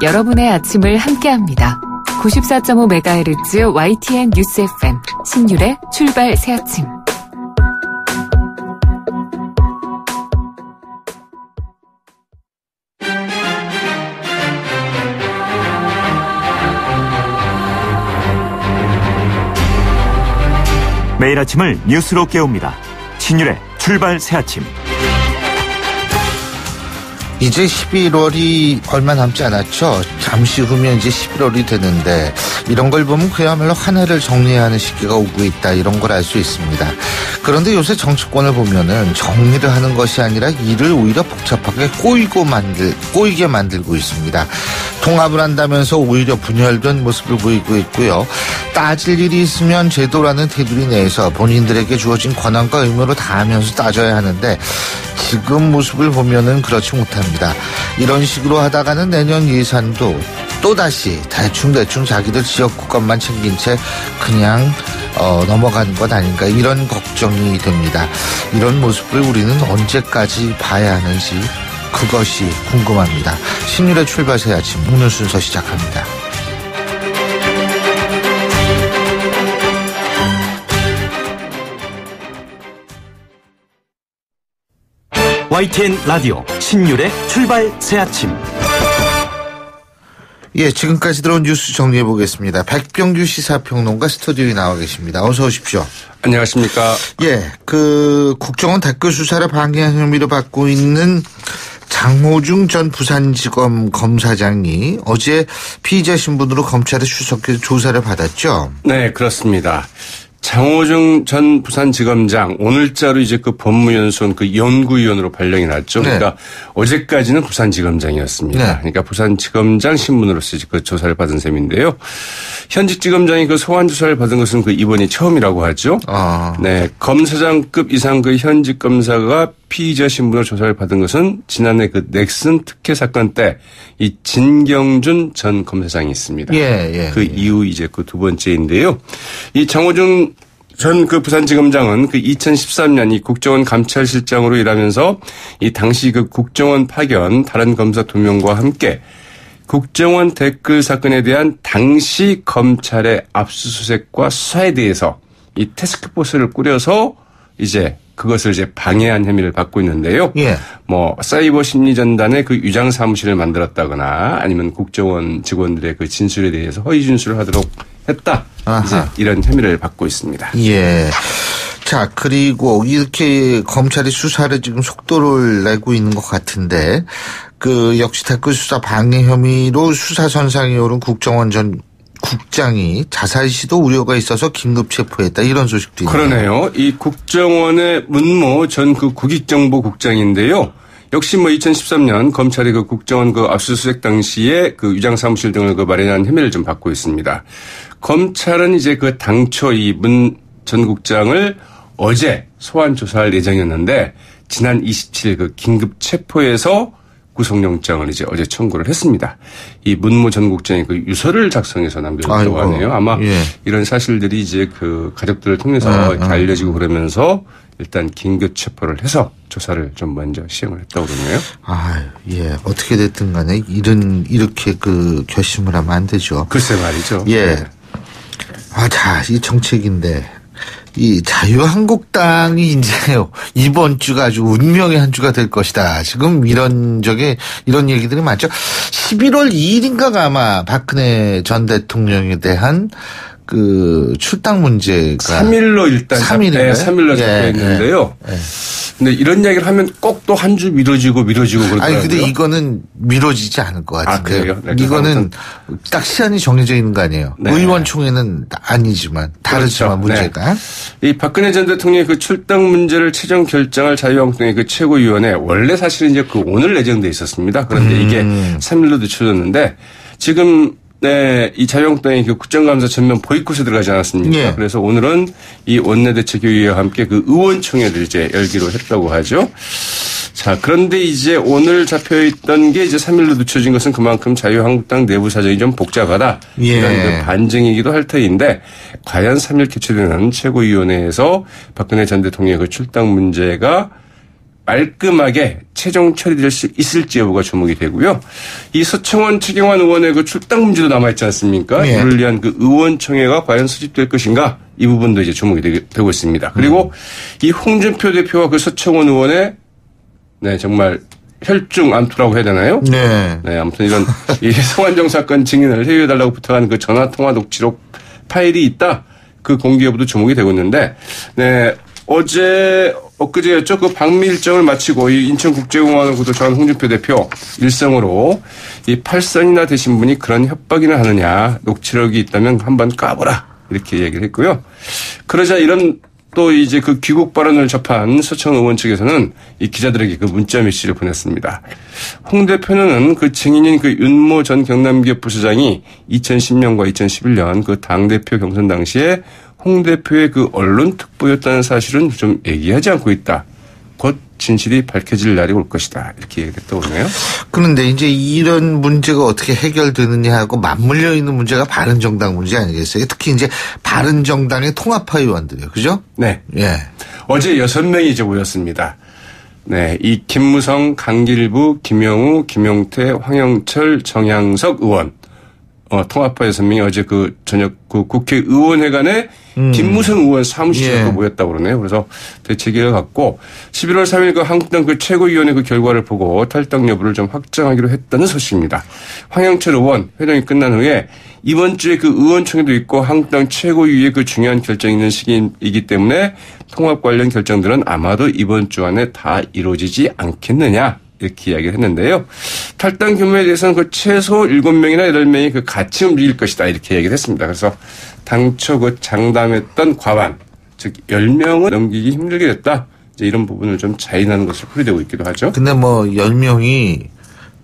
여러분의 아침을 함께합니다. 94.5MHz YTN 뉴스 FM 신율의 출발 새 아침. 매일 아침을 뉴스로 깨웁니다. 신율의 출발 새 아침. 이제 11월이 얼마 남지 않았죠. 잠시 후면 이제 11월이 되는데 이런 걸 보면 그야말로 한 해를 정리해야 하는 시기가 오고 있다, 이런 걸 알 수 있습니다. 그런데 요새 정치권을 보면은 정리를 하는 것이 아니라 일을 오히려 복잡하게 꼬이게 만들고 있습니다. 통합을 한다면서 오히려 분열된 모습을 보이고 있고요. 따질 일이 있으면 제도라는 테두리 내에서 본인들에게 주어진 권한과 의무를 다하면서 따져야 하는데 지금 모습을 보면은 그렇지 못합니다. 이런 식으로 하다가는 내년 예산도 또다시 대충 자기들 지역구 것만 챙긴 채 그냥 넘어가는 것 아닌가, 이런 걱정이 됩니다. 이런 모습을 우리는 언제까지 봐야 하는지 그것이 궁금합니다. 신율의 출발 새 아침 오늘 순서 시작합니다. YTN 라디오 신율의 출발 새 아침. 예, 지금까지 들어온 뉴스 정리해 보겠습니다. 백병규 시사평론가 스튜디오에 나와 계십니다. 어서 오십시오. 안녕하십니까. 예, 국정원 댓글 수사를 방해한 혐의로 받고 있는 장호중 전 부산지검 검사장이 어제 피의자 신분으로 검찰에 출석해서 조사를 받았죠. 네, 그렇습니다. 장호중 전 부산지검장 오늘자로 이제 그 법무연수원 그 연구위원으로 발령이 났죠. 네. 그러니까 어제까지는 부산지검장이었습니다. 네. 그러니까 부산지검장 신분으로서 그 조사를 받은 셈인데요. 현직 지검장이 그 소환 조사를 받은 것은 그 이번이 처음이라고 하죠. 네, 검사장급 이상 그 현직 검사가 피의자 신분으로 조사를 받은 것은 지난해 그 넥슨 특혜 사건 때 이 진경준 전 검사장이 있습니다. 그 이후 이제 그 두 번째인데요. 이 장호중 전 그 부산지검장은 그 2013년 이 국정원 감찰실장으로 일하면서 이 당시 그 국정원 파견 다른 검사 2명과 함께 국정원 댓글 사건에 대한 당시 검찰의 압수수색과 수사에 대해서 이 태스크포스를 꾸려서 이제 그것을 이제 방해한 혐의를 받고 있는데요. 예. 뭐 사이버 심리전단의 그 위장 사무실을 만들었다거나 아니면 국정원 직원들의 그 진술에 대해서 허위 진술을 하도록 했다. 이제 이런 혐의를 받고 있습니다. 예. 자, 그리고 이렇게 검찰이 수사를 지금 속도를 내고 있는 것 같은데 역시 댓글 수사 방해 혐의로 수사선상에 오른 국정원 전 국장이 자살 시도 우려가 있어서 긴급 체포했다, 이런 소식도 있네요. 그러네요. 이 국정원의 문모 전 그 국익정보국장인데요. 역시 뭐 2013년 검찰이 그 국정원 그 압수수색 당시에 그 위장사무실 등을 그 마련한 혐의를 좀 받고 있습니다. 검찰은 이제 그 당초 이 문 전 국장을 어제 소환 조사할 예정이었는데 지난 27일 그 긴급 체포해서 구속영장을 이제 어제 청구를 했습니다. 이 문모 전 국장이 그 유서를 작성해서 남겨줬다고 하네요. 아마 이런 사실들이 이제 그 가족들을 통해서 이렇게 알려지고 그러면서 일단 긴급 체포를 해서 조사를 좀 먼저 시행을 했다고 그러네요. 예. 어떻게 됐든 간에 이렇게 그 결심을 하면 안 되죠. 글쎄 말이죠. 예. 네. 자, 이 정책인데 이 자유한국당이 이제 이번 주가 아주 운명의 한 주가 될 것이다. 지금 이런 얘기들이 많죠. 11월 2일인가가 아마 박근혜 전 대통령에 대한 그 출당 문제가 3일로 일단 3일인가요? 3일로 잡혀 있는데요. 근데 이런 이야기를 하면 꼭 또 한 주 미뤄지고 그러더라고요. 아니, 근데 이거는 미뤄지지 않을 것 같은데요. 그래요? 네, 이거는 딱 시한이 정해져 있는 거 아니에요. 네. 의원총회는 아니지만 다르지만 그렇죠. 문제가. 네. 이 박근혜 전 대통령의 그 출당 문제를 최종 결정할 자유한국당의 그 최고위원회 원래 사실은 이제 그 오늘 예정돼 있었습니다. 그런데 이게 3일로 늦춰졌는데 지금 네, 이 자유한국당이 그 국정감사 전면 보이콧에 들어가지 않았습니까? 예. 그래서 오늘은 이 원내대책위와 함께 그 의원총회를 이제 열기로 했다고 하죠. 자, 그런데 이제 오늘 잡혀있던 게 이제 3일로 늦춰진 것은 그만큼 자유한국당 내부 사정이 좀 복잡하다. 이런 그 반증이기도 할 터인데 과연 3일 개최되는 최고위원회에서 박근혜 전 대통령의 그 출당 문제가 말끔하게 최종 처리될 수 있을지 여부가 주목이 되고요. 이 서청원, 최경환 의원의 그 출당 문제도 남아있지 않습니까? 네. 이를 위한 그 의원총회가 과연 수집될 것인가? 이 부분도 이제 주목이 되고 있습니다. 그리고 이 홍준표 대표와 그 서청원 의원의 네, 정말 혈중 암투라고 해야 되나요? 네. 네, 아무튼 이런 이 성완종 사건 증인을 회유해달라고 부탁하는 그 전화통화 녹취록 파일이 있다. 그 공개 여부도 주목이 되고 있는데, 네, 엊그제였죠. 그 방미 일정을 마치고 이 인천국제공항으로 도착한 홍준표 대표 일성으로 이 8선이나 되신 분이 그런 협박이나 하느냐. 녹취록이 있다면 한번 까보라. 이렇게 얘기를 했고요. 그러자 이런 또 이제 그 귀국 발언을 접한 서청원 의원 측에서는 이 기자들에게 그 문자 메시지를 보냈습니다. 홍 대표는 그 증인인 그 윤모 전 경남기업 부사장이 2010년과 2011년 그 당대표 경선 당시에 홍 대표의 그 언론 특보였다는 사실은 좀 얘기하지 않고 있다. 곧 진실이 밝혀질 날이 올 것이다. 이렇게 얘기했다고 그러네요. 그런데 이제 이런 문제가 어떻게 해결되느냐 하고 맞물려 있는 문제가 바른정당 문제 아니겠어요? 특히 이제 바른정당의 통합파 의원들이요. 그죠? 네. 예. 어제 6명이 이제 모였습니다. 네. 이 김무성, 강길부, 김영우, 김용태, 황영철, 정양석 의원. 통합파 6명이 어제 그 저녁 그 국회의원회관에 김무성 의원 사무실에 또 모였다고 그러네요. 그래서 대책위를 갖고 11월 3일 그 한국당 그 최고위원회 그 결과를 보고 탈당 여부를 좀 확정하기로 했다는 소식입니다. 황영철 의원 회동이 끝난 후에 이번 주에 그 의원총회도 있고 한국당 최고위의 그 중요한 결정이 있는 시기이기 때문에 통합 관련 결정들은 아마도 이번 주 안에 다 이루어지지 않겠느냐. 이렇게 이야기를 했는데요. 탈당 규모에 대해서는 그 최소 7명이나 8명이 그 같이 움직일 것이다. 이렇게 얘기를 했습니다. 그래서 당초 그 장담했던 과반, 즉 10명은 넘기기 힘들게 됐다. 이제 이런 부분을 좀 자인하는 것으로 풀이되고 있기도 하죠. 근데 뭐 10명이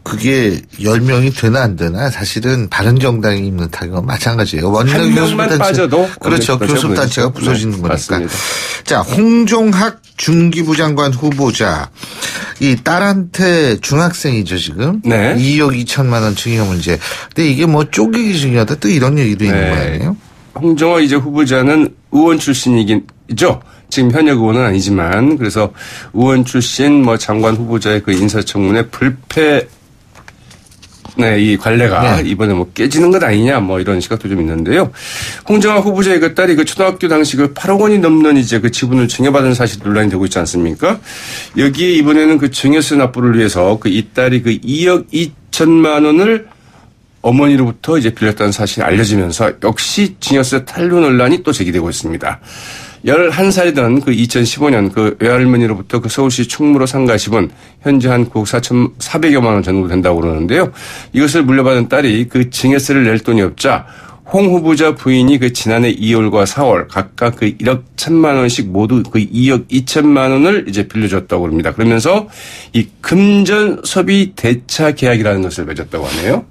그게 10명이 되나 안 되나 사실은 바른정당이 입는 타격은 마찬가지예요. 한 명만 빠져도 그렇죠. 교섭단체가 부서지는 거니까. 맞습니다. 자, 홍종학 중기부 장관 후보자 이 딸한테 중학생이죠 지금. 네. 2억 2천만 원 증여 문제. 근데 이게 뭐 쪼개기 중요하다 또 이런 얘기도 있는 거 아니에요? 홍종학 이제 후보자는 의원 출신이죠. 지금 현역 의원은 아니지만 그래서 의원 출신 뭐 장관 후보자의 그 인사청문회 불패 네, 이 관례가 이번에 뭐 깨지는 것 아니냐 뭐 이런 시각도 좀 있는데요. 홍정학 후보자의 그 딸이 그 초등학교 당시 그 8억 원이 넘는 이제 그 지분을 증여받은 사실 논란이 되고 있지 않습니까? 여기에 이번에는 그 증여세 납부를 위해서 그 이 딸이 그 2억 2천만 원을 어머니로부터 이제 빌렸다는 사실이 알려지면서 역시 증여세 탄로 논란이 또 제기되고 있습니다. 11살이던 그 2015년 그 외할머니로부터 그 서울시 충무로 상가 집은 현재 한 9억 4,400여만 원 정도 된다고 그러는데요. 이것을 물려받은 딸이 그 증여세를 낼 돈이 없자 홍 후보자 부인이 그 지난해 2월과 4월 각각 그 1억 1천만 원씩 모두 그 2억 2천만 원을 이제 빌려줬다고 합니다. 그러면서 이 금전 소비 대차 계약이라는 것을 맺었다고 하네요.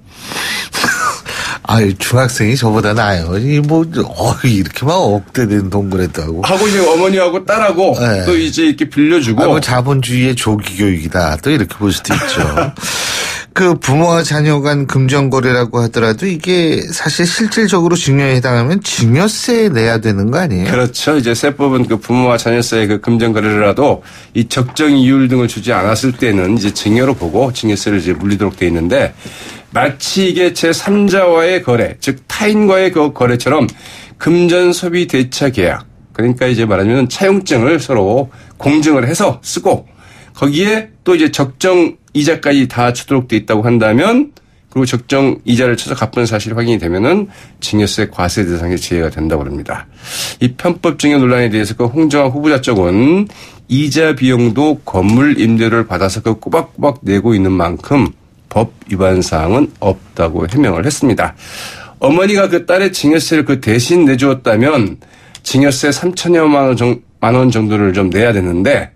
아유, 중학생이 저보다 나아요. 이렇게 막 억대된 동그랬다고. 하고 이제 어머니하고 딸하고 네. 또 이제 이렇게 빌려주고. 뭐 자본주의의 조기 교육이다. 또 이렇게 볼 수도 있죠. 그 부모와 자녀 간 금전거래라고 하더라도 이게 사실 실질적으로 증여에 해당하면 증여세 내야 되는 거 아니에요? 그렇죠. 이제 세법은 그 부모와 자녀사이의 그 금전거래라도 이 적정 이율 등을 주지 않았을 때는 이제 증여로 보고 증여세를 이제 물리도록 돼 있는데 마치 이게 제3자와의 거래, 즉 타인과의 그 거래처럼 금전 소비 대차 계약. 그러니까 이제 말하자면 차용증을 서로 공증을 해서 쓰고 거기에 또 이제 적정 이자까지 다 주도록 돼 있다고 한다면 그리고 적정 이자를 쳐서 갚은 사실이 확인이 되면은 증여세 과세 대상에 제외가 된다고 합니다. 이 편법 증여 논란에 대해서 그 홍정학 후보자 쪽은 이자 비용도 건물 임대료를 받아서 그 꼬박꼬박 내고 있는 만큼 법 위반 사항은 없다고 해명을 했습니다. 어머니가 그 딸의 증여세를 그 대신 내주었다면 증여세 3천여만 원 정도를 좀 내야 되는데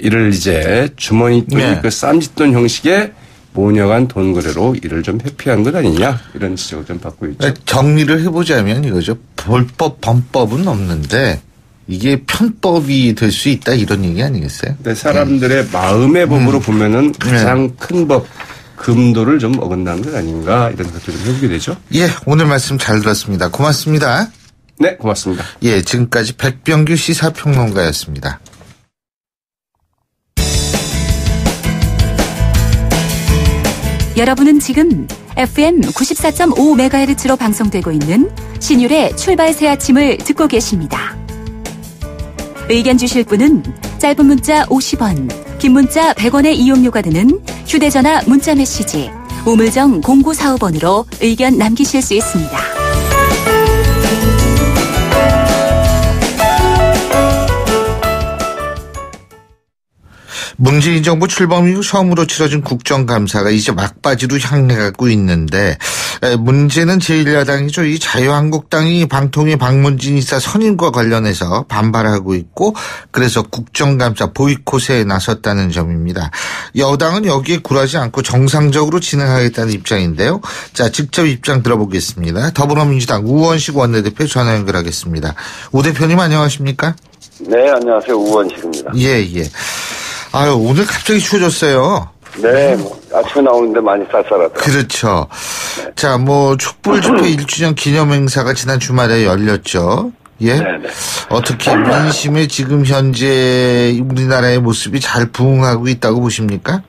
이를 이제 주머니 돈이 그 쌈짓돈 형식의 모녀간 돈 거래로 이를 좀 회피한 것 아니냐 이런 지적을 좀 받고 있죠. 정리를 해보자면 이거죠. 불법 범법은 없는데 이게 편법이 될 수 있다 이런 얘기 아니겠어요? 네, 사람들의 마음의 법으로 보면은 가장 큰 법 금도를 좀 어긋난 것 아닌가 이런 것도 좀 해보게 되죠. 예, 오늘 말씀 잘 들었습니다. 고맙습니다. 네, 고맙습니다. 예, 지금까지 백병규 시사평론가였습니다. 여러분은 지금 FM 94.5MHz로 방송되고 있는 신율의 출발 새 아침을 듣고 계십니다. 의견 주실 분은 짧은 문자 50원, 긴 문자 100원의 이용료가 드는 휴대전화 문자메시지 우물정 0945번으로 의견 남기실 수 있습니다. 문재인 정부 출범 이후 처음으로 치러진 국정감사가 이제 막바지로 향해가고 있는데 문제는 제1야당이죠. 이 자유한국당이 방통위 박문진 이사 선임과 관련해서 반발하고 있고 그래서 국정감사 보이콧에 나섰다는 점입니다. 여당은 여기에 굴하지 않고 정상적으로 진행하겠다는 입장인데요. 자, 직접 입장 들어보겠습니다. 더불어민주당 우원식 원내대표 전화 연결하겠습니다. 우 대표님 안녕하십니까? 네, 안녕하세요. 우원식입니다. 예. 아유, 오늘 갑자기 추워졌어요. 네, 아침에 나오는데 많이 쌀쌀하더라고요. 그렇죠. 네. 자, 촛불 집회 1주년 기념 행사가 지난 주말에 열렸죠. 예. 네네. 어떻게 민심에 지금 현재 우리나라의 모습이 잘 부응하고 있다고 보십니까?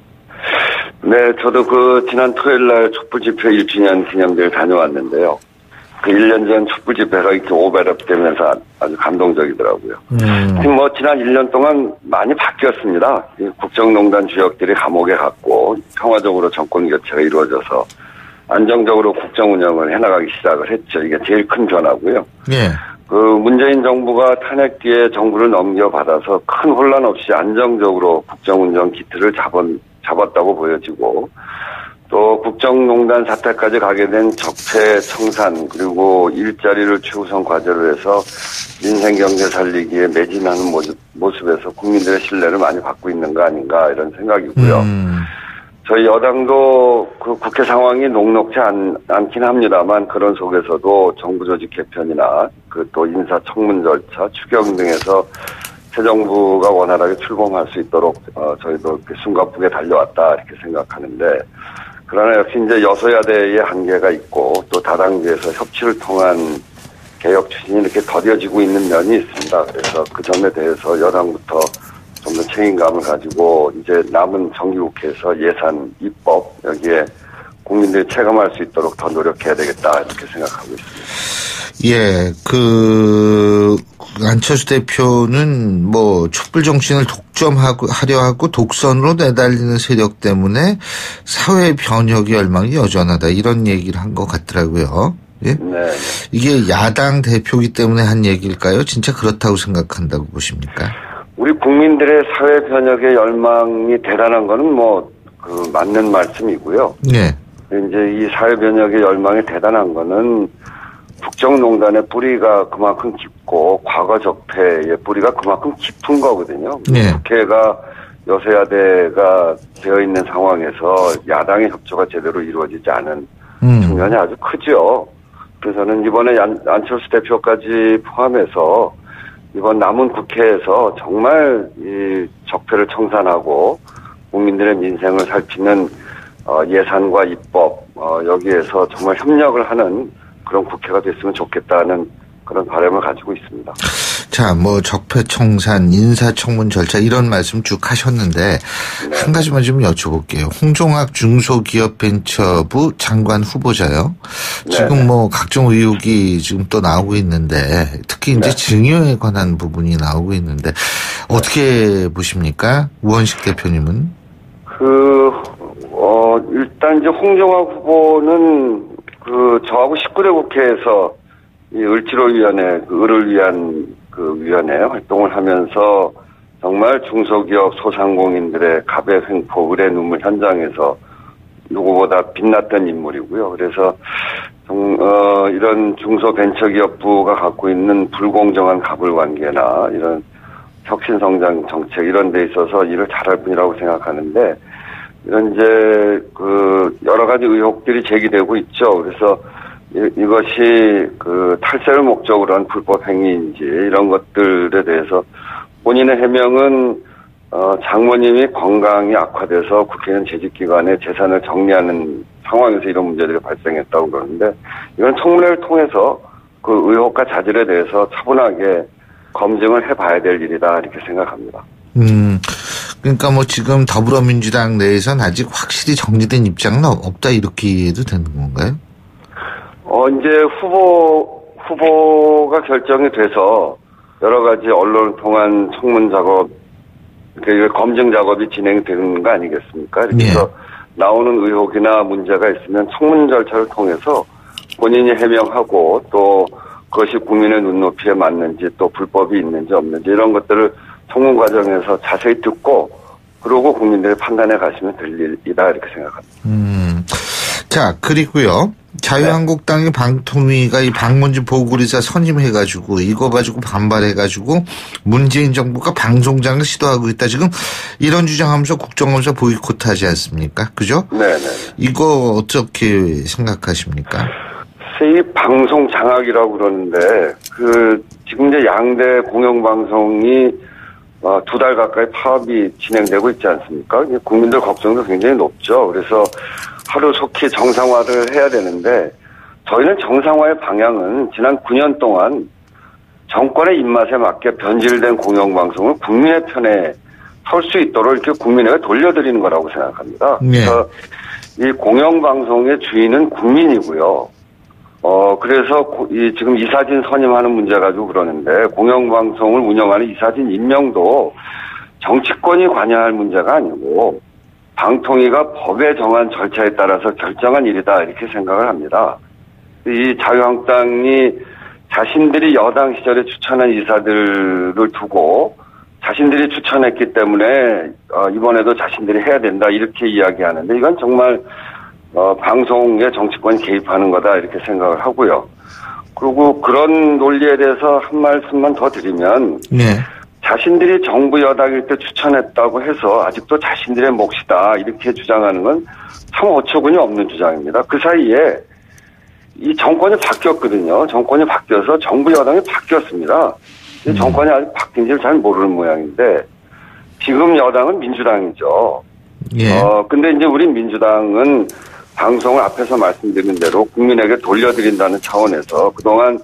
네, 저도 지난 토요일 날 촛불 집회 1주년 기념대를 다녀왔는데요. 1년 전 촛불 집회가 이렇게 오버랩 되면서 아주 감동적이더라고요. 지난 1년 동안 많이 바뀌었습니다. 국정농단 주역들이 감옥에 갔고 평화적으로 정권 교체가 이루어져서 안정적으로 국정 운영을 해나가기 시작을 했죠. 이게 제일 큰 변화고요. 예. 문재인 정부가 탄핵 뒤에 정부를 넘겨받아서 큰 혼란 없이 안정적으로 국정 운영 기틀을 잡았다고 보여지고 또 국정농단 사태까지 가게 된 적폐 청산 그리고 일자리를 최우선 과제로 해서 민생 경제 살리기에 매진하는 모습에서 국민들의 신뢰를 많이 받고 있는 거 아닌가 이런 생각이고요. 저희 여당도 국회 상황이 녹록지 않긴 합니다만 그런 속에서도 정부 조직 개편이나 또 인사 청문 절차, 추경 등에서 새 정부가 원활하게 출범할 수 있도록 저희도 숨가쁘게 달려왔다 이렇게 생각하는데 그러나 역시 이제 여소야대의 한계가 있고 또 다당제에서 협치를 통한 개혁 추진이 이렇게 더뎌지고 있는 면이 있습니다. 그래서 그 점에 대해서 여당부터 좀 더 책임감을 가지고 이제 남은 정기국회에서 예산, 입법 여기에 국민들이 체감할 수 있도록 더 노력해야 되겠다 이렇게 생각하고 있습니다. 예, 안철수 대표는 촛불 정신을 독점하려 하고 독선으로 내달리는 세력 때문에 사회 변혁의 열망이 여전하다 이런 얘기를 한 것 같더라고요. 예? 네. 이게 야당 대표이기 때문에 한 얘기일까요? 진짜 그렇다고 생각한다고 보십니까? 우리 국민들의 사회 변혁의 열망이 대단한 거는 맞는 말씀이고요. 네. 이제 이 사회 변혁의 열망이 대단한 거는 국정농단의 뿌리가 그만큼 깊고 과거 적폐의 뿌리가 그만큼 깊은 거거든요. 네. 국회가 여소야대가 되어 있는 상황에서 야당의 협조가 제대로 이루어지지 않은 측면이 아주 크죠. 그래서는 이번에 안철수 대표까지 포함해서 이번 남은 국회에서 정말 이 적폐를 청산하고 국민들의 민생을 살피는 예산과 입법 여기에서 정말 협력을 하는 그런 국회가 됐으면 좋겠다는 그런 바람을 가지고 있습니다. 자, 적폐 청산, 인사청문 절차 이런 말씀 쭉 하셨는데 네. 한 가지만 좀 여쭤볼게요. 홍종학 중소기업벤처부 장관 후보자요. 지금 각종 의혹이 지금 또 나오고 있는데 특히 이제 증여에 관한 부분이 나오고 있는데 어떻게 보십니까? 우원식 대표님은? 일단 이제 홍종학 후보는 저하고 19대 국회에서 이 을지로위원회, 을을 위한 위원회 활동을 하면서 정말 중소기업 소상공인들의 갑의 횡포, 을의 눈물 현장에서 누구보다 빛났던 인물이고요. 그래서 이런 중소벤처기업부가 갖고 있는 불공정한 갑을관계나 이런 혁신성장 정책 이런 데 있어서 일을 잘할 분이라고 생각하는데 이런 이제 여러 가지 의혹들이 제기되고 있죠. 그래서 이것이 탈세를 목적으로 한 불법 행위인지 이런 것들에 대해서 본인의 해명은 장모님이 건강이 악화돼서 국회의원 재직기간에 재산을 정리하는 상황에서 이런 문제들이 발생했다고 그러는데 이건 청문회를 통해서 그 의혹과 자질에 대해서 차분하게 검증을 해봐야 될 일이다 이렇게 생각합니다. 그러니까 뭐 지금 더불어민주당 내에서는 아직 확실히 정리된 입장은 없다 이렇게 해도 되는 건가요? 이제 후보가 결정이 돼서 여러 가지 언론을 통한 청문 작업, 검증 작업이 진행되는 거 아니겠습니까? 그래서 나오는 의혹이나 문제가 있으면 청문 절차를 통해서 본인이 해명하고 또 그것이 국민의 눈높이에 맞는지 또 불법이 있는지 없는지 이런 것들을 청문 과정에서 자세히 듣고 그러고 국민들이 판단해 가시면 될 일이다 이렇게 생각합니다. 자, 그리고요. 자유한국당의 방통위가 이 박문진 보궐이사 선임해가지고 이거 가지고 반발해가지고 문재인 정부가 방송장을 시도하고 있다. 지금 이런 주장하면서 국정감사 보이콧하지 않습니까? 그죠? 네네. 이거 어떻게 생각하십니까? 이 방송 장악이라고 그러는데 지금 이제 양대 공영방송이 2달 가까이 파업이 진행되고 있지 않습니까? 국민들 걱정도 굉장히 높죠. 그래서 하루속히 정상화를 해야 되는데 저희는 정상화의 방향은 지난 9년 동안 정권의 입맛에 맞게 변질된 공영방송을 국민의 편에 설 수 있도록 이렇게 국민에게 돌려드리는 거라고 생각합니다. 그래서 이 공영방송의 주인은 국민이고요. 그래서 지금 이사진 선임하는 문제 가지고 그러는데 공영방송을 운영하는 이사진 임명도 정치권이 관여할 문제가 아니고 방통위가 법에 정한 절차에 따라서 결정한 일이다 이렇게 생각을 합니다. 이 자유한국당이 자신들이 여당 시절에 추천한 이사들을 두고 자신들이 추천했기 때문에 이번에도 자신들이 해야 된다 이렇게 이야기하는데 이건 정말 방송에 정치권이 개입하는 거다 이렇게 생각을 하고요. 그리고 그런 논리에 대해서 한 말씀만 더 드리면 자신들이 정부 여당일 때 추천했다고 해서 아직도 자신들의 몫이다 이렇게 주장하는 건 참 어처구니 없는 주장입니다. 그 사이에 이 정권이 바뀌었거든요. 정권이 바뀌어서 정부 여당이 바뀌었습니다. 이 정권이 아직 바뀐지를 잘 모르는 모양인데 지금 여당은 민주당이죠. 근데 이제 우리 민주당은 방송을 앞에서 말씀드린 대로 국민에게 돌려드린다는 차원에서 그동안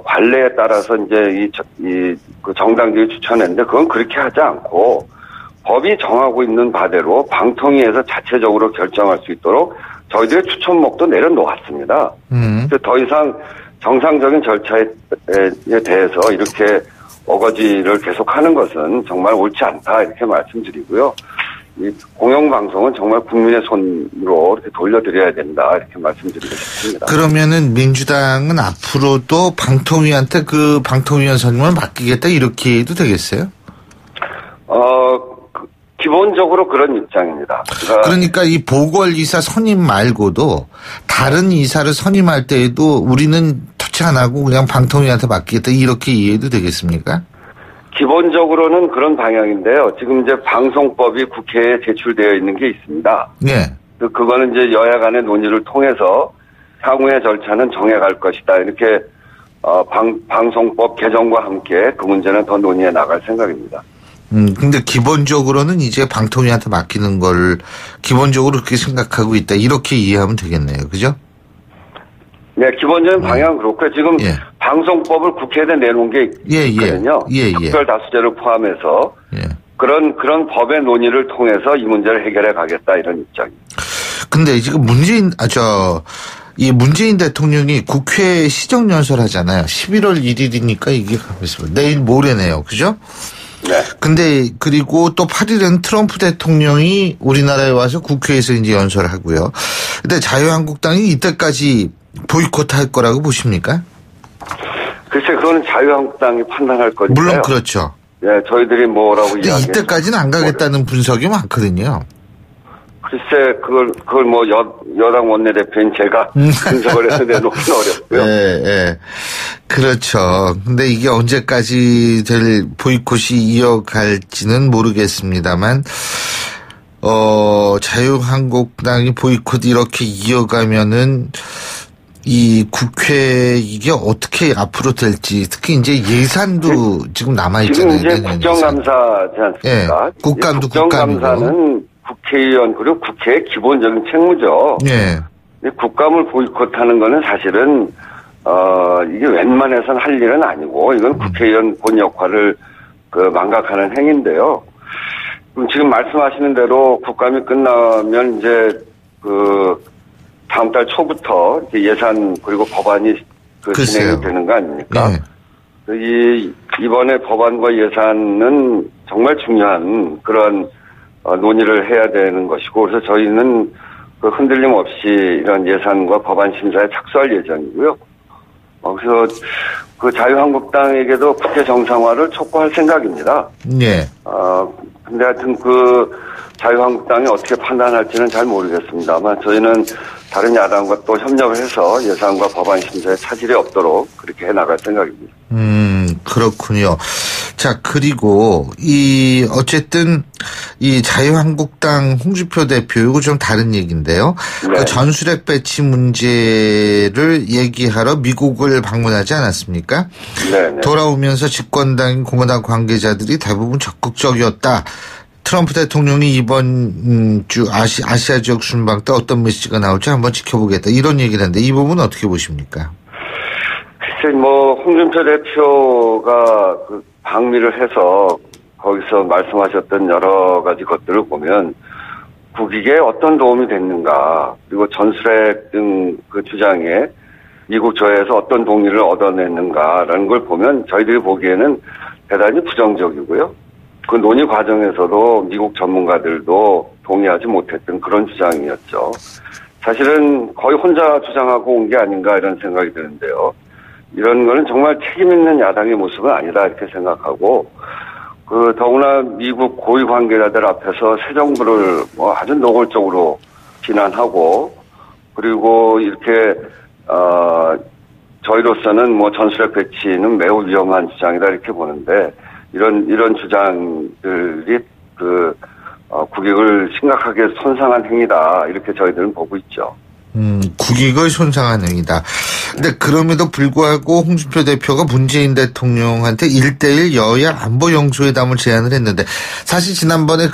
관례에 따라서 이제 그 정당들이 추천했는데 그건 그렇게 하지 않고 법이 정하고 있는 바대로 방통위에서 자체적으로 결정할 수 있도록 저희들의 추천목도 내려놓았습니다. 더 이상 정상적인 절차에 대해서 이렇게 어거지를 계속하는 것은 정말 옳지 않다 이렇게 말씀드리고요. 이 공영방송은 정말 국민의 손으로 이렇게 돌려드려야 된다 이렇게 말씀드리고 싶습니다. 그러면은 민주당은 앞으로도 방통위한테 그 방통위원 선임을 맡기겠다 이렇게 해도 되겠어요? 기본적으로 그런 입장입니다. 그러니까 이 보궐이사 선임 말고도 다른 이사를 선임할 때에도 우리는 터치 안 하고 그냥 방통위한테 맡기겠다 이렇게 이해해도 되겠습니까? 기본적으로는 그런 방향인데요. 지금 이제 방송법이 국회에 제출되어 있는 게 있습니다. 그거는 이제 여야 간의 논의를 통해서 향후의 절차는 정해갈 것이다. 이렇게 방송법 개정과 함께 그 문제는 더 논의해 나갈 생각입니다. 근데 기본적으로는 이제 방통위한테 맡기는 걸 기본적으로 그렇게 생각하고 있다. 이렇게 이해하면 되겠네요. 그죠? 네, 기본적인 방향은 그렇고요. 지금 방송법을 국회에 내놓은 게 있거든요. 특별 다수제를 포함해서 그런 법의 논의를 통해서 이 문제를 해결해 가겠다 이런 입장입니다. 근데 지금 이 문재인 대통령이 국회 시정연설 하잖아요. 11월 1일이니까 이게 내일 모레네요. 그죠? 네. 근데 그리고 또 8일에는 트럼프 대통령이 우리나라에 와서 국회에서 이제 연설을 하고요. 근데 자유한국당이 이때까지 보이콧할 거라고 보십니까? 글쎄, 그거는 자유한국당이 판단할 거니까요. 물론 그렇죠. 네, 저희들이 뭐라고 이야기. 이때까지는 안 가겠다는 분석이 많거든요. 글쎄, 그걸 뭐 여당 원내대표인 제가 분석을 해서 내놓기는 어렵고요. 네. 그렇죠. 근데 이게 언제까지 될 보이콧이 이어갈지는 모르겠습니다만, 자유한국당이 보이콧 이렇게 이어가면은 이 국회 이게 어떻게 앞으로 될지 특히 이제 예산도 지금 남아있잖아요. 지금 이제 국정감사지 않습니까? 국감도 국정감사는 국회의원 그리고 국회의 기본적인 책무죠. 국감을 보이콧하는 거는 사실은 이게 웬만해서는 할 일은 아니고 이건 국회의원 본 역할을 망각하는 행위인데요. 그럼 지금 말씀하시는 대로 국감이 끝나면 이제 다음 달 초부터 예산 그리고 법안이 진행이 되는 거 아닙니까? 네. 이번에 법안과 예산은 정말 중요한 그런 논의를 해야 되는 것이고, 그래서 저희는 흔들림 없이 이런 예산과 법안 심사에 착수할 예정이고요. 그래서 자유한국당에게도 국회 정상화를 촉구할 생각입니다. 네. 근데 하여튼 자유한국당이 어떻게 판단할지는 잘 모르겠습니다만 저희는 다른 야당과 또 협력을 해서 예산과 법안 심사에 차질이 없도록 그렇게 해나갈 생각입니다. 그렇군요. 자, 그리고 어쨌든 이 자유한국당 홍준표 대표, 이거 좀 다른 얘기인데요. 네. 전술핵 배치 문제를 얘기하러 미국을 방문하지 않았습니까? 네. 돌아오면서 집권당인 공화당 관계자들이 대부분 적극적이었다. 트럼프 대통령이 이번 주 아시아 지역 순방 때 어떤 메시지가 나올지 한번 지켜보겠다, 이런 얘기를 하는데 이 부분은 어떻게 보십니까? 글쎄, 홍준표 대표가 방미를 해서 거기서 말씀하셨던 여러 가지 것들을 보면 국익에 어떤 도움이 됐는가, 그리고 전술핵 등 주장에 미국 조회에서 어떤 동의를 얻어냈는가라는 걸 보면 저희들이 보기에는 대단히 부정적이고요. 그 논의 과정에서도 미국 전문가들도 동의하지 못했던 그런 주장이었죠. 사실은 거의 혼자 주장하고 온 게 아닌가 이런 생각이 드는데요. 이런 거는 정말 책임 있는 야당의 모습은 아니다 이렇게 생각하고, 더구나 미국 고위 관계자들 앞에서 새 정부를 아주 노골적으로 비난하고, 그리고 이렇게 저희로서는 전술핵 배치는 매우 위험한 주장이다 이렇게 보는데, 이런 주장들이 국익을 심각하게 손상한 행위다 이렇게 저희들은 보고 있죠. 국익을 손상한 행위다. 근데 그럼에도 불구하고 홍준표 대표가 문재인 대통령한테 1대1 여야 안보 영수회담을 제안을 했는데, 사실 지난번에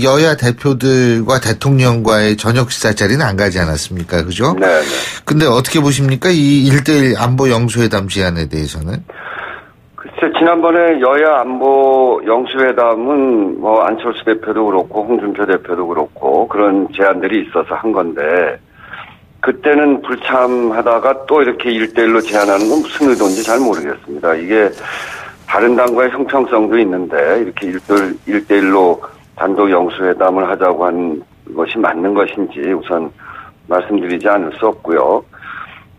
여야 대표들과 대통령과의 저녁 식사 자리는 안 가지 않았습니까? 그죠? 네. 근데 어떻게 보십니까? 이 1대1 안보 영수회담 제안에 대해서는? 글쎄, 지난번에 여야 안보 영수회담은 안철수 대표도 그렇고 홍준표 대표도 그렇고 그런 제안들이 있어서 한 건데, 그때는 불참하다가 또 이렇게 1대1로 제안하는 건 무슨 의도인지 잘 모르겠습니다. 이게 다른 당과의 형평성도 있는데 이렇게 1대1로 단독 영수회담을 하자고 한 것이 맞는 것인지 우선 말씀드리지 않을 수 없고요.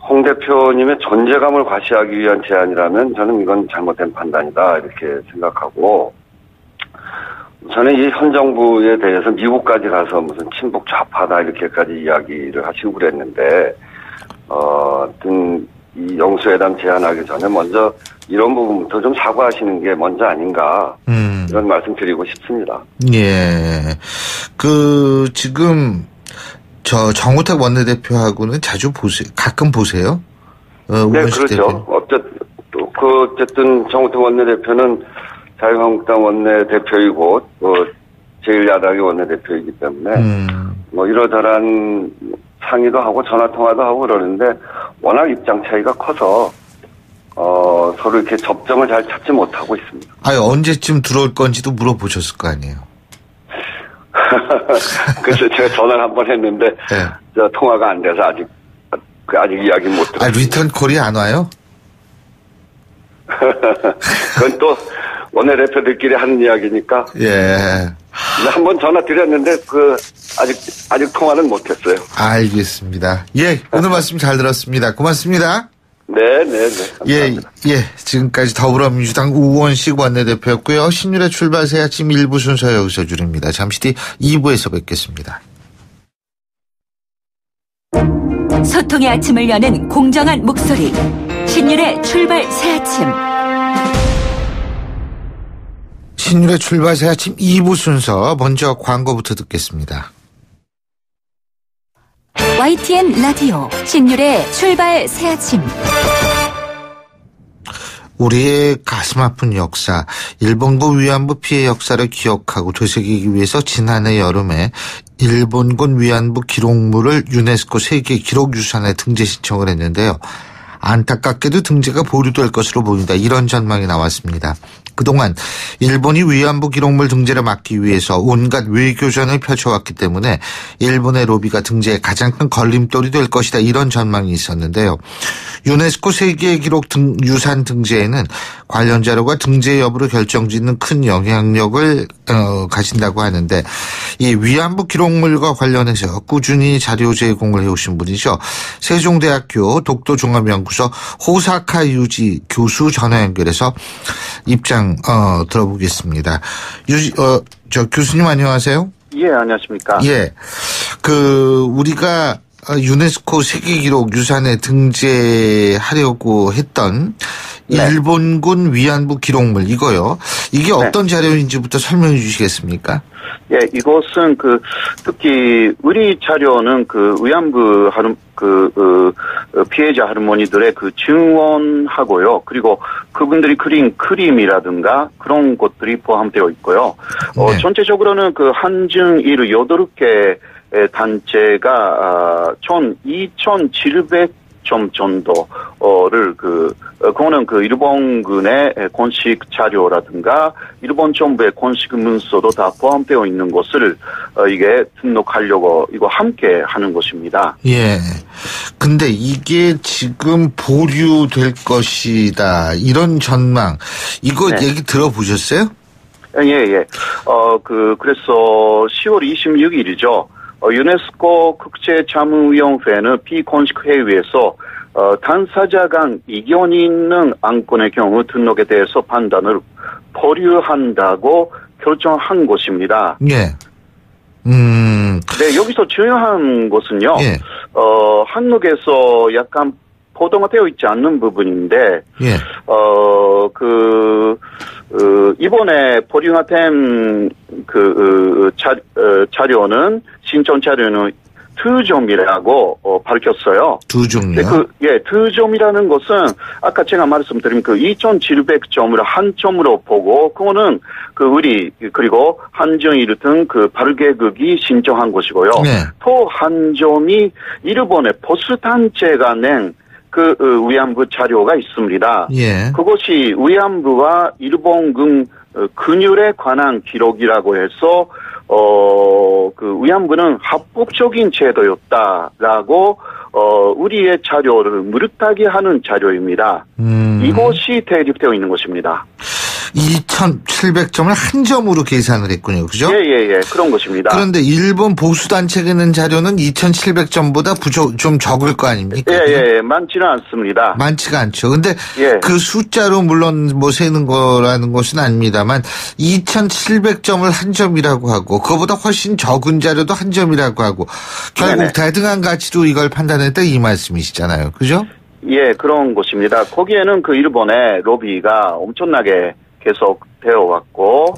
홍 대표님의 존재감을 과시하기 위한 제안이라면 저는 이건 잘못된 판단이다 이렇게 생각하고, 저는 이 현 정부에 대해서 미국까지 가서 무슨 친북 좌파다 이렇게까지 이야기를 하시고 그랬는데, 이 영수회담 제안하기 전에 먼저 이런 부분부터 좀 사과하시는 게 먼저 아닌가, 이런 말씀 드리고 싶습니다. 예. 지금 정우택 원내대표하고는 자주 가끔 보세요? 네, 그렇죠. 어쨌든 정우택 원내대표는 자유한국당 원내대표이고 제1야당의 원내대표이기 때문에 이러저러한 상의도 하고 전화통화도 하고 그러는데, 워낙 입장 차이가 커서 서로 이렇게 접점을 잘 찾지 못하고 있습니다. 언제쯤 들어올 건지도 물어보셨을 거 아니에요? 그래서 제가 전화를 한번 했는데 네. 통화가 안 돼서 아직 이야기 못 들었어요. 리턴 콜이 안 와요? 그건 또 원내대표들끼리 하는 이야기니까. 예. 한번 전화 드렸는데 아직 통화는 못했어요. 알겠습니다. 예, 오늘 말씀 잘 들었습니다. 고맙습니다. 네. 감사합니다. 예. 지금까지 더불어민주당 우원식 원내대표였고요. 신율의 출발 새 아침 1부 순서 여기서 줄입니다. 잠시 뒤 2부에서 뵙겠습니다. 소통의 아침을 여는 공정한 목소리, 신율의 출발 새 아침. 신율의 출발 새 아침 2부 순서, 먼저 광고부터 듣겠습니다. YTN 라디오 신율의 출발 새 아침. 우리의 가슴 아픈 역사, 일본군 위안부 피해 역사를 기억하고 되새기기 위해서 지난해 여름에 일본군 위안부 기록물을 유네스코 세계 기록유산에 등재 신청을 했는데요. 안타깝게도 등재가 보류될 것으로 보인다. 이런 전망이 나왔습니다. 그동안 일본이 위안부 기록물 등재를 막기 위해서 온갖 외교전을 펼쳐왔기 때문에 일본의 로비가 등재에 가장 큰 걸림돌이 될 것이다. 이런 전망이 있었는데요. 유네스코 세계기록 유산 등재에는 관련 자료가 등재 여부를 결정짓는 큰 영향력을 가진다고 하는데 이 위안부 기록물과 관련해서 꾸준히 자료 제공을 해오신 분이죠. 세종대학교 독도종합연구소 호사카 유지 교수 전화 연결해서 입장 들어보겠습니다. 교수님 안녕하세요. 예, 안녕하십니까. 예. 우리가 유네스코 세계기록 유산에 등재하려고 했던 네. 일본군 위안부 기록물 이거요. 이게 어떤 네. 자료인지부터 설명해 주시겠습니까? 예, 이것은 특히 우리 자료는 위안부 피해자 할머니들의 증언하고요. 그리고 그분들이 그린 그림이라든가 그런 것들이 포함되어 있고요. 네. 전체적으로는 한증일 8개 단체가 총 2,700점 정도를 그거는 일본군의 공식 자료라든가 일본 정부의 공식 문서도 다 포함되어 있는 것을 이게 등록하려고 이거 함께 하는 것입니다. 예. 근데 이게 지금 보류될 것이다. 이런 전망. 이거 네. 얘기 들어보셨어요? 예. 그래서 10월 26일이죠. 유네스코 국제자문위원회는 비공식 회의에서 당사자 간 이견이 있는 안건의 경우 등록에 대해서 판단을 보류한다고 결정한 것입니다. 예. 네, 여기서 중요한 것은요. 예. 한국에서 약간 보도가 되어 있지 않는 부분인데, 예. 이번에 보류된 자료는, 신청 자료는 2점이라고 밝혔어요. 2점이요? 예, 2점이라는 것은, 아까 제가 말씀드린 2,700점을 한 점으로 보고, 그거는 그리고 한정일 등 발개국이 신청한 것이고요. 네. 또 한 점이 일본의 보수단체가 낸 위안부 자료가 있습니다. 예. 그것이 위안부와 일본군 근율에 관한 기록이라고 해서 위안부는 합법적인 제도였다라고 우리의 자료를 무릇하게 하는 자료입니다. 이것이 대립되어 있는 것입니다. 2,700점을 한 점으로 계산을 했군요. 그죠? 예. 그런 것입니다. 그런데 일본 보수단체가 낸 자료는 2,700점보다 좀 적을 거 아닙니까? 예. 많지는 않습니다. 많지가 않죠. 근데 예. 그 숫자로 물론 세는 거라는 것은 아닙니다만 2,700점을 한 점이라고 하고 그거보다 훨씬 적은 자료도 한 점이라고 하고 결국 네네. 대등한 가치로 이걸 판단했다 이 말씀이시잖아요. 그죠? 예, 그런 것입니다. 거기에는 일본의 로비가 엄청나게 계속 되어 왔고,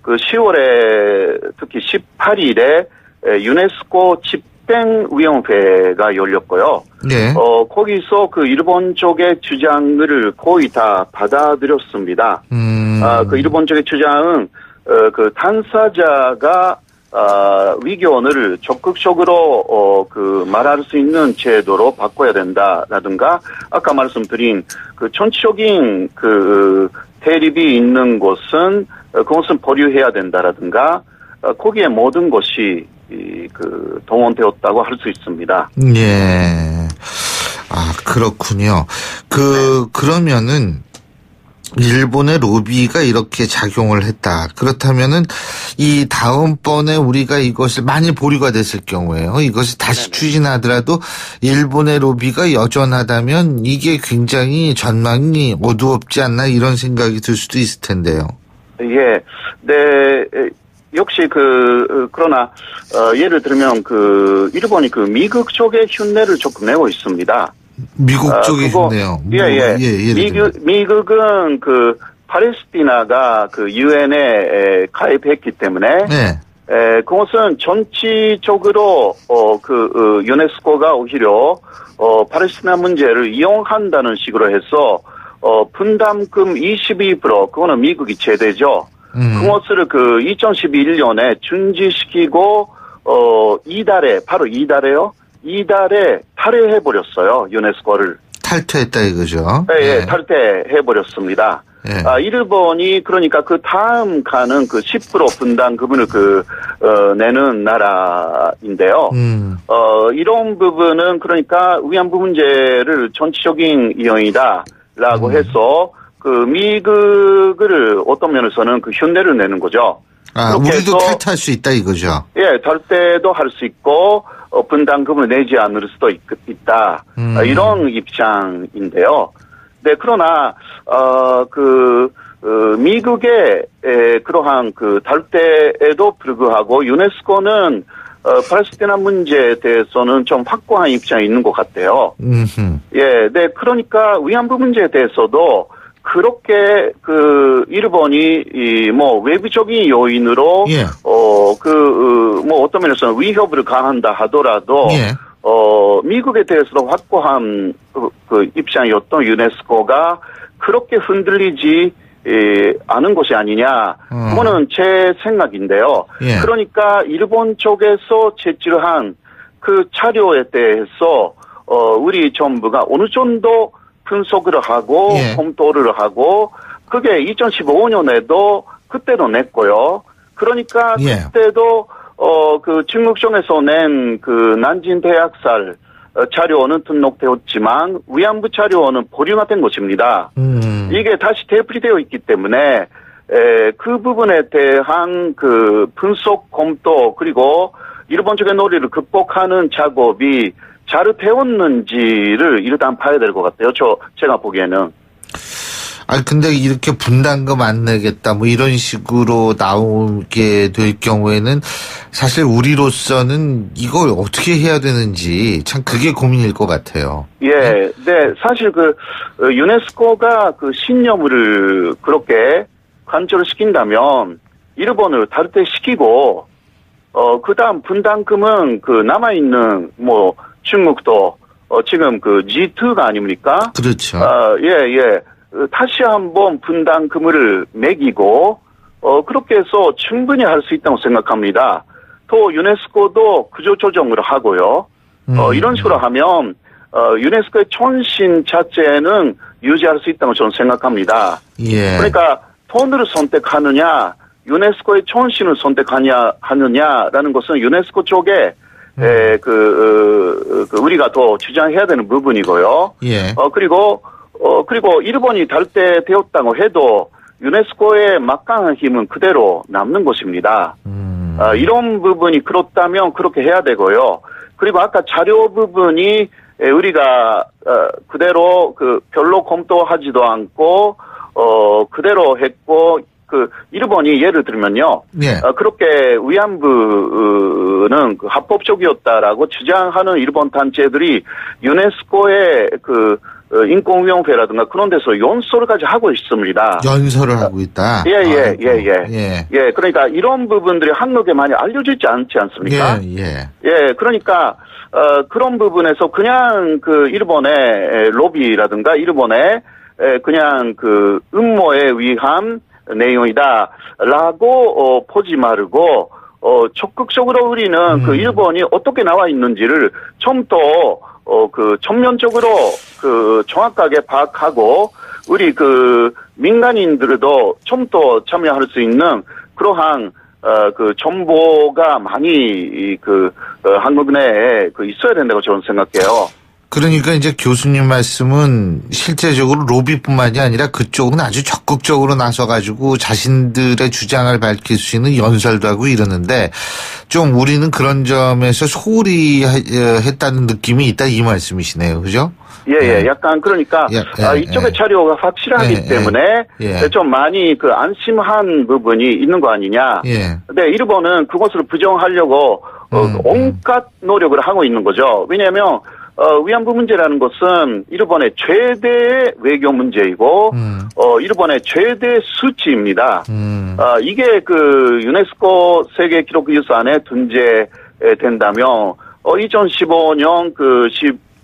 10월에 특히 18일에 유네스코 집행위원회가 열렸고요. 네. 거기서 일본 쪽의 주장을 거의 다 받아들였습니다. 일본 쪽의 주장은, 당사자가 위견을 적극적으로 말할 수 있는 제도로 바꿔야 된다라든가 아까 말씀드린 전체적인 대립이 있는 것은 그것은 보류해야 된다라든가 거기에 모든 것이 동원되었다고 할 수 있습니다. 예. 아, 그렇군요. 그러면은 일본의 로비가 이렇게 작용을 했다. 그렇다면은 이 다음번에 우리가 이것을 만일 보류가 됐을 경우에요. 이것을 다시 추진하더라도 일본의 로비가 여전하다면 이게 굉장히 전망이 어두웠지 않나 이런 생각이 들 수도 있을 텐데요. 예. 네. 역시 그러나 예를 들면 일본이 미국 쪽의 흉내를 조금 내고 있습니다. 미국 쪽이 있네요. 예. 미국은 팔레스티나가 유엔에 가입했기 때문에 네. 그것은 전체적으로 유네스코가 오히려 팔레스티나 문제를 이용한다는 식으로 해서 분담금 22% 그거는 미국이 제대죠. 그것을 2011년에 중지시키고 이달에 바로 이달에 탈회해버렸어요. 유네스코를. 탈퇴했다 이거죠. 네, 탈퇴해버렸습니다. 네. 일본이 그러니까 그 다음 가는 그 10% 분담금을 내는 나라인데요. 이런 부분은 그러니까 위안부 문제를 전체적인 이용이다라고 해서 그 미국을 어떤 면에서는 그 흉내를 내는 거죠. 우리도 탈퇴할 수 있다 이거죠. 예, 탈퇴도 할 수 있고 분담금을 내지 않을 수도 있다. 이런 입장인데요. 네, 그러나 미국의 그러한 그 탈퇴에도 불구하고 유네스코는 팔레스타인 문제에 대해서는 좀 확고한 입장이 있는 것 같아요. 예, 네, 그러니까 위안부 문제에 대해서도 그렇게 일본이 외부적인 요인으로 예. 어떤 면에서는 위협을 가한다 하더라도 예. 미국에 대해서도 확고한 입장이었던 유네스코가 그렇게 흔들리지 않은 것이 아니냐. 그거는 제 생각인데요. 예. 그러니까 일본 쪽에서 제출한 그 자료에 대해서 우리 정부가 어느 정도 분석을 하고 예. 검토를 하고 그게 2015년에도 그때도 냈고요. 그러니까 예. 그때도 중국정에서 낸 난징 대학살 자료는 등록되었지만 위안부 자료는 보류가 된 것입니다. 이게 다시 되풀이되어 있기 때문에 그 부분에 대한 분석 검토 그리고 일본 쪽의 논리를 극복하는 작업이 잘 되었는지를 일단 봐야 될 것 같아요. 제가 보기에는. 근데 이렇게 분담금 안 내겠다, 이런 식으로 나오게 될 경우에는 사실 우리로서는 이걸 어떻게 해야 되는지 참 그게 고민일 것 같아요. 예, 네. 사실 유네스코가 신념을 그렇게 관철을 시킨다면 일본을 탈퇴시키고, 그 다음 분담금은 남아있는 중국도 지금 G2가 아닙니까? 그렇죠. 예. 다시 한번 분담금을 매기고 그렇게 해서 충분히 할 수 있다고 생각합니다. 또 유네스코도 구조 조정을 하고요. 이런 식으로 하면 유네스코의 촌신 자체는 유지할 수 있다고 저는 생각합니다. 예. 그러니까 돈을 선택하느냐, 유네스코의 촌신을 선택하느냐라는 것은 유네스코 쪽에 우리가 더 주장해야 되는 부분이고요. 예. 그리고 일본이 탈퇴되었다고 해도 유네스코의 막강한 힘은 그대로 남는 것입니다. 이런 부분이 그렇다면 그렇게 해야 되고요. 그리고 아까 자료 부분이 우리가 그대로 별로 검토하지도 않고 그대로 했고 일본이 예를 들면요. 예. 그렇게 위안부는 합법적이었다라고 주장하는 일본 단체들이 유네스코의 인권위원회라든가 그런 데서 연설까지 하고 있습니다. 연설을 하고 있다? 예. 그러니까 이런 부분들이 한국에 많이 알려지지 않지 않습니까? 예. 그러니까, 그런 부분에서 그냥 일본의 로비라든가 일본의 그냥 음모에 의한 내용이다라고 보지 말고, 적극적으로 우리는 일본이 어떻게 나와 있는지를 좀 더 전면적으로 정확하게 파악하고 우리 민간인들도 좀 더 참여할 수 있는 그러한 정보가 많이 한국 내에 있어야 된다고 저는 생각해요. 그러니까 이제 교수님 말씀은 실제적으로 로비뿐만이 아니라 그쪽은 아주 적극적으로 나서가지고 자신들의 주장을 밝힐 수 있는 연설도 하고 이러는데 좀 우리는 그런 점에서 소홀히 했다는 느낌이 있다 이 말씀이시네요. 그죠? 예. 약간 그러니까 이쪽의 자료가 확실하기 때문에 좀 많이 안심한 부분이 있는 거 아니냐. 근데 일본은 그것을 부정하려고 온갖 노력을 하고 있는 거죠. 왜냐하면 위안부 문제라는 것은 일본의 최대 외교 문제이고, 일본의 최대 수치입니다. 이게 유네스코 세계 기록 유산에 등재된다면, 2015년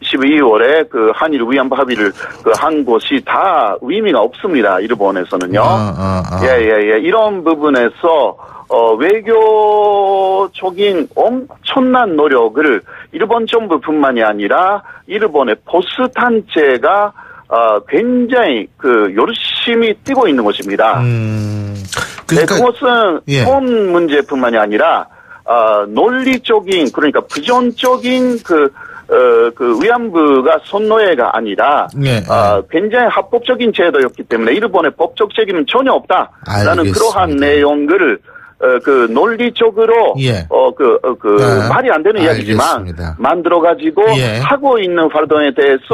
12월에 한일 위안부 합의를 한 것이 다 의미가 없습니다. 일본에서는요. 예. 이런 부분에서 외교적인 엄청난 노력을 일본 정부뿐만이 아니라 일본의 보수 단체가 굉장히 열심히 뛰고 있는 것입니다. 그러니까, 네, 그것은 돈 문제뿐만이 아니라 논리적인 그러니까 부정적인 위안부가 선노예가 아니라 굉장히 합법적인 제도였기 때문에 일본의 법적 책임은 전혀 없다라는 알겠습니다. 그러한 내용을 논리적으로 말이 안 되는 이야기지만 만들어가지고 하고 있는 활동에 대해서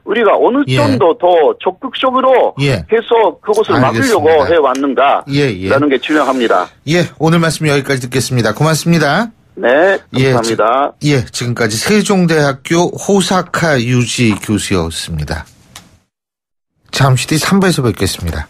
우리가 어느 정도 더 적극적으로 해서 그것을 막으려고 해왔는가라는 게 중요합니다. 오늘 말씀 여기까지 듣겠습니다. 고맙습니다. 네, 감사합니다. 지금까지 세종대학교 호사카 유지 교수였습니다. 잠시 뒤 3부에서 뵙겠습니다.